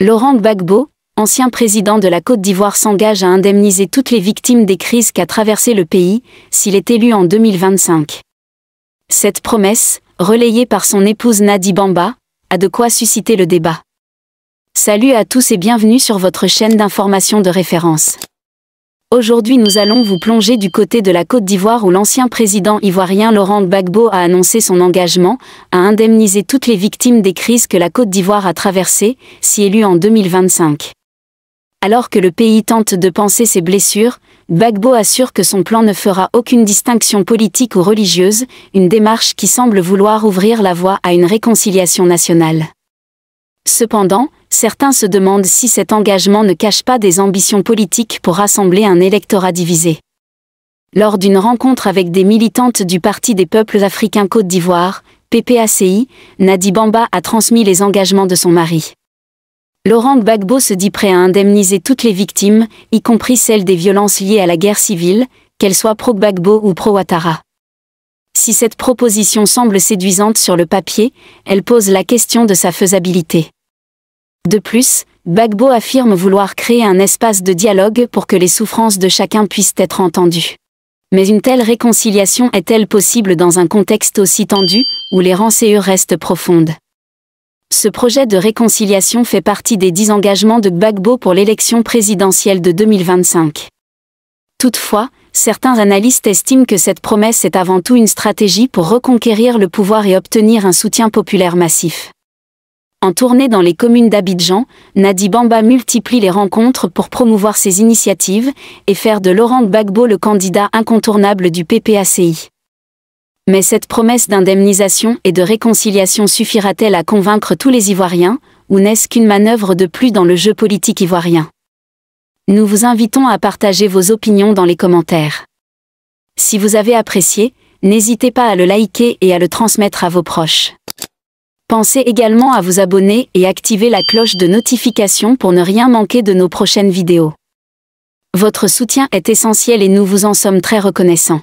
Laurent Gbagbo, ancien président de la Côte d'Ivoire, s'engage à indemniser toutes les victimes des crises qu'a traversé le pays, s'il est élu en 2025. Cette promesse, relayée par son épouse Nadi Bamba, a de quoi susciter le débat. Salut à tous et bienvenue sur votre chaîne d'information de référence. Aujourd'hui nous allons vous plonger du côté de la Côte d'Ivoire où l'ancien président ivoirien Laurent Gbagbo a annoncé son engagement à indemniser toutes les victimes des crises que la Côte d'Ivoire a traversées, si élu en 2025. Alors que le pays tente de panser ses blessures, Gbagbo assure que son plan ne fera aucune distinction politique ou religieuse, une démarche qui semble vouloir ouvrir la voie à une réconciliation nationale. Cependant, certains se demandent si cet engagement ne cache pas des ambitions politiques pour rassembler un électorat divisé. Lors d'une rencontre avec des militantes du Parti des peuples africains Côte d'Ivoire, PPACI, Nadi Bamba a transmis les engagements de son mari. Laurent Gbagbo se dit prêt à indemniser toutes les victimes, y compris celles des violences liées à la guerre civile, qu'elles soient pro-Gbagbo ou pro-Ouattara. Si cette proposition semble séduisante sur le papier, elle pose la question de sa faisabilité. De plus, Gbagbo affirme vouloir créer un espace de dialogue pour que les souffrances de chacun puissent être entendues. Mais une telle réconciliation est-elle possible dans un contexte aussi tendu, où les rancœurs restent profondes? Ce projet de réconciliation fait partie des 10 engagements de Gbagbo pour l'élection présidentielle de 2025. Toutefois, certains analystes estiment que cette promesse est avant tout une stratégie pour reconquérir le pouvoir et obtenir un soutien populaire massif. En tournée dans les communes d'Abidjan, Nadi Bamba multiplie les rencontres pour promouvoir ses initiatives et faire de Laurent Gbagbo le candidat incontournable du PPACI. Mais cette promesse d'indemnisation et de réconciliation suffira-t-elle à convaincre tous les Ivoiriens, ou n'est-ce qu'une manœuvre de plus dans le jeu politique ivoirien? Nous vous invitons à partager vos opinions dans les commentaires. Si vous avez apprécié, n'hésitez pas à le liker et à le transmettre à vos proches. Pensez également à vous abonner et activer la cloche de notification pour ne rien manquer de nos prochaines vidéos. Votre soutien est essentiel et nous vous en sommes très reconnaissants.